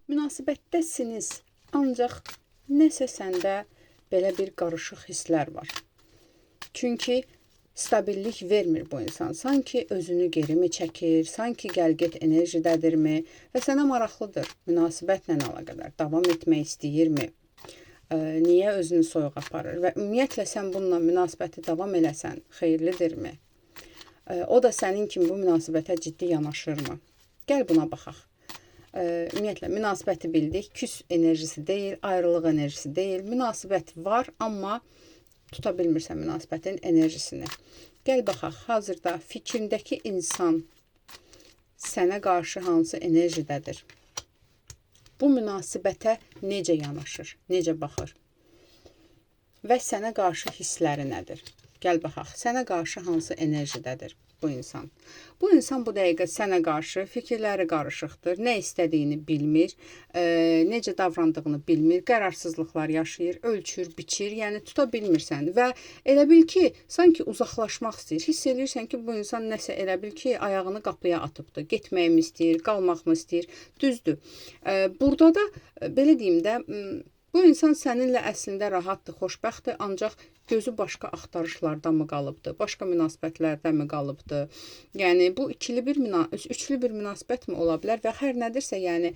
Münasibətdəsiniz, ancaq nəsə səndə belə bir qarışıq hisslər var. Çünki stabillik vermir bu insan. Sanki özünü geri mi çəkir, sanki gəl-get enerjidədirmi və sənə maraqlıdır münasibətlə əlaqədar. Davam etmək istəyirmi? Niyə özünü soyuq aparır? Və ümumiyyətlə sən bununla münasibəti davam eləsən, xeyirlidirmi? O da sənin kimi bu münasibətə ciddi yanaşırmı? Gəl buna baxaq. Ümumiyyətlə, münasibəti bildik, küs enerjisi deyil, ayrılıq enerjisi deyil. Münasibət var, amma tuta bilmirsən münasibətin enerjisini. Gəl baxaq, hazırda fikrindəki insan sənə qarşı hansı enerjidədir? Bu münasibətə necə yanaşır, necə baxır? Və sənə qarşı hissləri nədir? Gəl baxaq, sənə qarşı hansı enerjidədir bu insan? Bu insan bu dəqiqə sənə qarşı fikirləri qarışıqdır, nə istədiyini bilmir, necə davrandığını bilmir, qərarsızlıqlar yaşayır, ölçür, biçir, yəni tuta bilmirsən və elə bil ki, sanki uzaqlaşmaq istəyir. Hiss edirsən ki, bu insan nəsə elə bil ki, ayağını qapıya atıbdır, getməyimi istəyir, qalmaqmı istəyir, düzdür. Burada da, belə deyim də, bu insan səninlə əslində rahatdır, xoşbəxtdir, ancaq gözü başqa axtarışlarda mı qalıbdır, başqa münasibətlərdə mi qalıbdır? Yəni, bu üçlü bir münasibət mi ola bilər və hər nədirsə, yəni,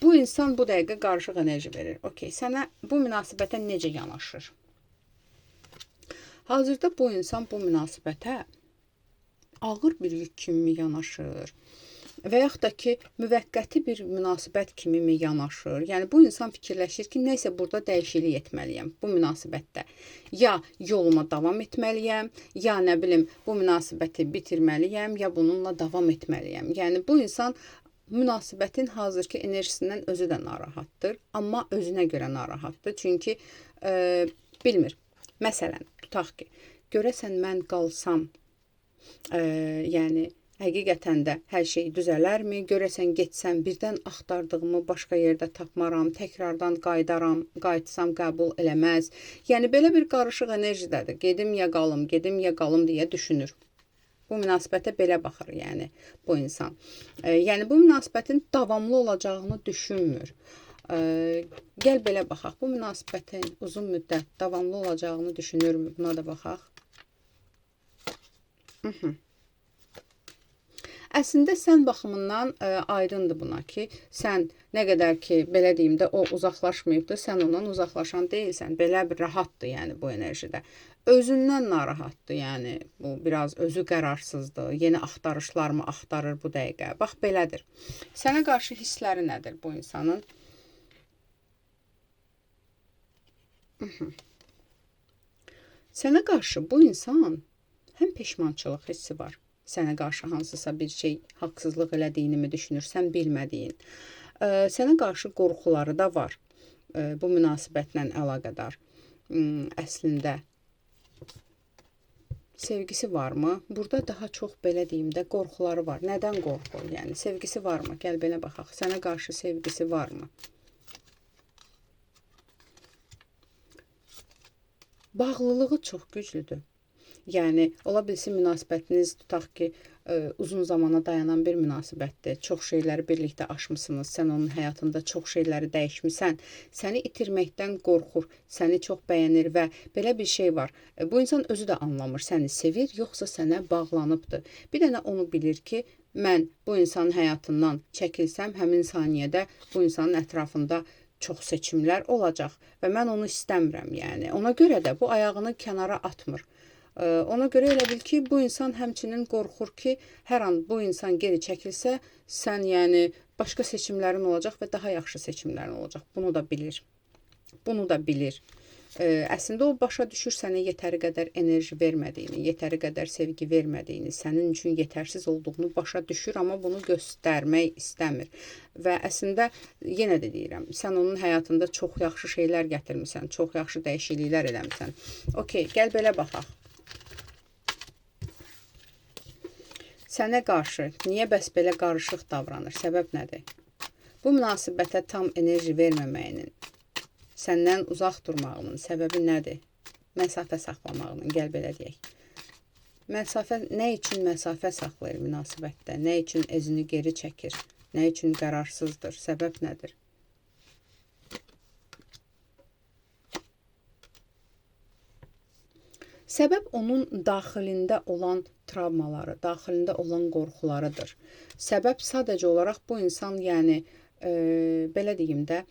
bu insan bu dəqiqə qarışıq enerji verir. Okey, sənə bu münasibətə necə yanaşır? Hazırda bu insan bu münasibətə ağır bir yük kimi yanaşır və yaxud da ki, müvəqqəti bir münasibət kimi mi yanaşır? Yəni, bu insan fikirləşir ki, nəysə burada dəyişiklik etməliyəm bu münasibətdə. Ya yoluma davam etməliyəm, ya nə bilim, bu münasibəti bitirməliyəm, ya bununla davam etməliyəm. Yəni, bu insan münasibətin hazırki enerjisindən özü də narahatdır, amma özünə görə narahatdır. Çünki bilmir. Məsələn, tutaq ki, görəsən mən qalsam, yəni, həqiqətən də hər şey düzələrmi? Görəsən getsəm, birdən axtardığımı başqa yerdə tapmaram, təkrardan qayıtsam qəbul eləməz. Yəni, belə bir qarışıq enerjidədir. Gedim ya qalım deyə düşünür. Bu münasibətə belə baxır, yəni, bu insan. Yəni, bu münasibətin davamlı olacağını düşünmür. Gəl belə baxaq, bu münasibətin uzun müddət davamlı olacağını düşünürmü? Buna da baxaq. Əslində, sən baxımından aydındır buna ki, sən nə qədər ki, belə deyim də, o uzaqlaşmayıbdır, sən ondan uzaqlaşan deyilsən. Belə bir rahatdır, yəni, bu enerjidə. Özündən narahatdır, yəni, bu biraz özü qərarsızdır, yeni axtarışlar mı axtarır bu dəqiqə. Bax, belədir. Sənə qarşı hissləri nədir bu insanın? Sənə qarşı bu insan həm peşmançılıq hissi var. Sənə qarşı hansısa bir şey haqsızlıq elədiyini mi düşünürsən, bilmədiyin. Sənə qarşı qorxuları da var bu münasibətlə əlaqədar. Əslində, sevgisi varmı? Burada daha çox, belə deyim də, qorxuları var. Nədən qorxur? Yəni, sevgisi varmı? Gəl belə baxaq. Sənə qarşı sevgisi varmı? Bağlılığı çox güclüdür. Yəni, ola bilsin münasibətiniz, tutaq ki, uzun zamana dayanan bir münasibətdir. Çox şeyləri birlikdə aşmısınız, sən onun həyatında çox şeyləri dəyişmisən, səni itirməkdən qorxur, səni çox bəyənir və belə bir şey var. Bu insan özü də anlamır, səni sevir, yoxsa sənə bağlanıbdır. Bir dənə onu bilir ki, mən bu insanın həyatından çəkilsəm, həmin saniyədə bu insanın ətrafında çox seçimlər olacaq və mən onu istəmirəm, yəni. Ona görə də bu ayağını kənara atmır. Ona görə elə bil ki, bu insan həmçinin qorxur ki, hər an bu insan geri çəkilsə, sən yəni başqa seçimlərin olacaq və daha yaxşı seçimlərin olacaq. Bunu da bilir. Bunu da bilir. Əslində o başa düşür sənə yetəri qədər enerji vermədiyini, yetəri qədər sevgi vermədiyini, sənin üçün yetərsiz olduğunu başa düşür, amma bunu göstərmək istəmir. Və əslində, yenə də deyirəm, sən onun həyatında çox yaxşı şeylər gətirmisən, çox yaxşı dəyişikliklər eləmisən. Okey, gəl belə baxaq. Sənə qarşı niyə bəs belə qarışıq davranır? Səbəb nədir? Bu münasibətə tam enerji verməməyinin, səndən uzaq durmağının səbəbi nədir? Məsafə saxlamağının, gəl belə deyək. Nə üçün məsafə saxlayır münasibətdə? Nə üçün özünü geri çəkir? Nə üçün qərarsızdır? Səbəb nədir? Səbəb onun daxilində olan travmaları, daxilində olan qorxularıdır. Səbəb sadəcə olaraq bu insan, yəni belə deyim də,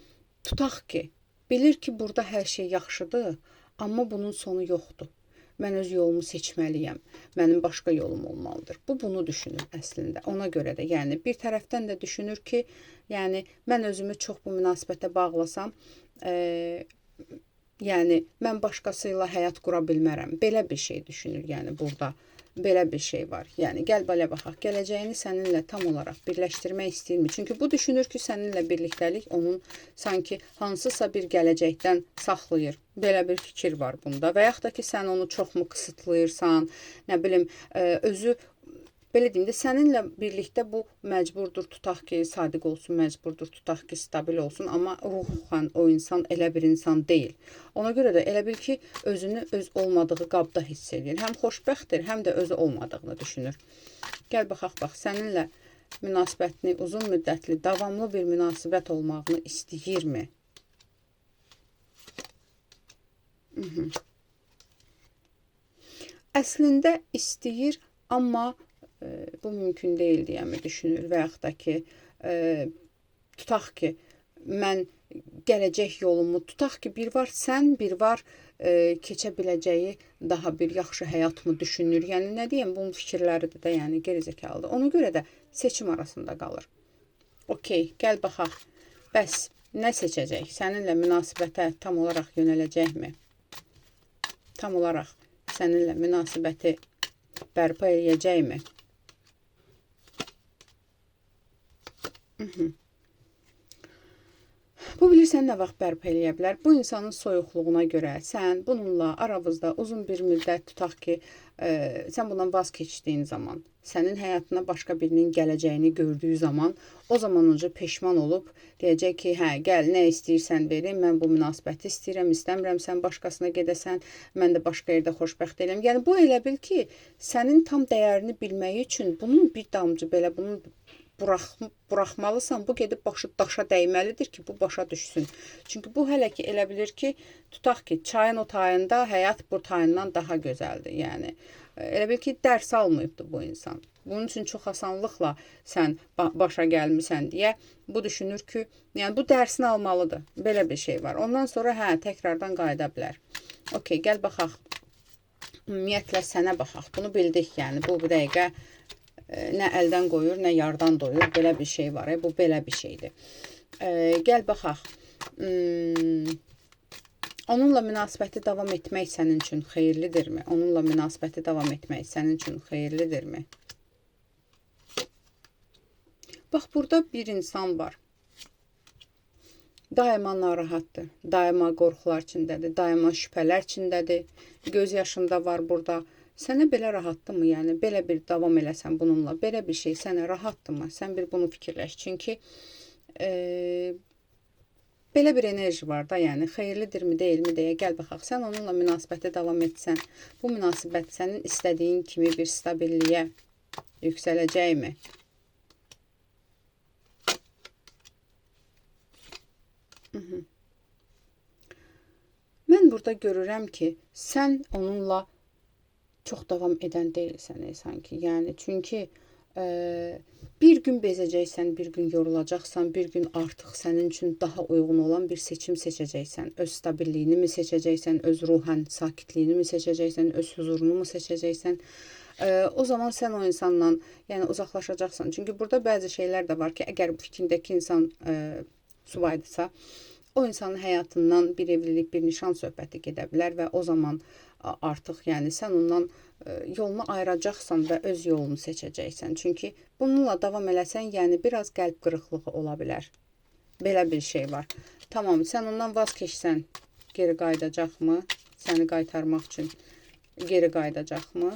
tutaq ki, bilir ki, burada hər şey yaxşıdır, amma bunun sonu yoxdur. Mən öz yolumu seçməliyəm. Mənim başqa yolum olmalıdır. Bu bunu düşünür əslində. Ona görə də, yəni bir tərəfdən də düşünür ki, yəni mən özümü çox bu münasibətə bağlasam, yəni mən başqasıyla həyat qura bilmərəm. Belə bir şey düşünür, yəni burada belə bir şey var. Yəni gəl belə baxaq, gələcəyini səninlə tam olaraq birləşdirmək istəyirmi? Çünki bu düşünür ki, səninlə birlikdəlik onun sanki hansısa bir gələcəkdən saxlayır. Belə bir fikir var bunda. Və yaxud da ki, sən onu çoxmu qısıtlayırsan, nə bilim, özü belə deyim də, səninlə birlikdə bu məcburdur, tutaq ki, sadiq olsun, məcburdur, tutaq ki, stabil olsun, amma ruhən o insan elə bir insan deyil. Ona görə də elə bil ki, özünü öz olmadığı qabda hiss edir. Həm xoşbəxtdir, həm də özü olmadığını düşünür. Gəl baxaq, bax, səninlə münasibətini, uzun müddətli, davamlı bir münasibət olmağını istəyirmi? Əslində istəyir, amma bu mümkün deyil deyə mi düşünür və yaxud da ki, tutaq ki, mən gələcək yolumu, tutaq ki, bir var sən, bir var keçə biləcəyi daha bir yaxşı həyatımı düşünür. Yəni, nə deyəm, bunun fikirləridir də, yəni gerizekalıdır. Ona görə də seçim arasında qalır. Okey, gəl baxaq. Bəs nə seçəcək? Səninlə münasibətə tam olaraq yönələcəkmi? Tam olaraq səninlə münasibəti bərpa edəcəkmi? Bu bilirsən nə vaxt bərpa eləyə bilər? Bu insanın soyuqluğuna görə sən bununla aranızda uzun bir müddət, tutaq ki, sən bundan vaz keçdiyin zaman, sənin həyatına başqa birinin gələcəyini gördüyü zaman, o zaman önce peşman olub, deyəcək ki, hə, gəl, nə istəyirsən verim, mən bu münasibəti istəyirəm, istəmirəm, sən başqasına gedəsən, mən də başqa yerdə xoşbəxt eləm. Yəni, bu elə bil ki, sənin tam dəyərini bilməyi üçün bunun bir damcı belə, bunun buraxmalısan, bu gedib başı daşa dəyməlidir ki, bu başa düşsün. Çünki bu hələ ki elə bilir ki, tutaq ki, çayın o tayında həyat bu tayından daha gözəldir. Yəni, elə bil ki, dərs almayıbdır bu insan. Bunun üçün çox asanlıqla sən başa gəlmisən deyə bu düşünür ki, yəni bu dərsini almalıdır. Belə bir şey var. Ondan sonra hə, təkrardan qayıda bilər. Okey, gəl baxaq. Ümumiyyətlə sənə baxaq. Bunu bildik, yəni bu dəqiqə nə əldən qoyur, nə yardan doyur. Belə bir şey var. Bu belə bir şeydir. Gəl baxaq. Onunla münasibəti davam etmək sənin üçün xeyirlidirmi? Onunla münasibəti davam etmək sənin üçün xeyirlidirmi? Bax, burada bir insan var. Daima narahatdır. Daima qorxular içindədir. Daima şübhələr içindədir. Göz yaşında var burada. Sənə belə rahatdırmı? Yəni, belə bir davam eləsən bununla, belə bir şey sənə rahatdırmı? Sən bir bunu fikirləş. Çünki belə bir enerji var da, yəni, xeyirlidirmi, deyilmi deyə gəl baxaq. Sən onunla münasibəti davam etsən, bu münasibət sənin istədiyin kimi bir stabilliyə yüksələcəkmi? Mən burada görürəm ki, sən onunla çox davam edən deyilsən sanki. Yəni, çünki bir gün bezəcəksən, bir gün yorulacaqsan, bir gün artıq sənin üçün daha uyğun olan bir seçim seçəcəksən. Öz stabilliyini mi seçəcəksən, öz ruhən sakitliyini mi seçəcəksən, öz huzurunu mu seçəcəksən? O zaman sən o insanla yəni, uzaqlaşacaqsan. Çünki burada bəzi şeylər də var ki, əgər bu fikrindəki insan subaydısa, o insanın həyatından bir evlilik, bir nişan söhbəti gedə bilər və o zaman artıq yəni sən ondan yolunu ayıracaqsan və öz yolunu seçəcəksən. Çünki bununla davam eləsən, yəni biraz qəlb qırıqlığı ola bilər. Belə bir şey var. Tamam, sən ondan vaz keçsən, geri qayıdacaqmı? Səni qaytarmaq üçün geri qayıdacaqmı?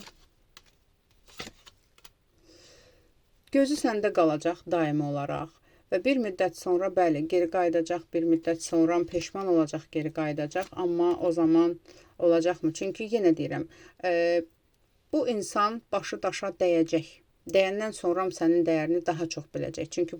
Gözü səndə qalacaq daimi olaraq. Və bir müddət sonra, bəli, geri qayıdacaq, bir müddət sonra peşman olacaq, geri qayıdacaq. Amma o zaman olacaqmı? Çünki yenə deyirəm, bu insan başı daşa dəyəcək. Dəyəndən sonra sənin dəyərini daha çox biləcək. Çünki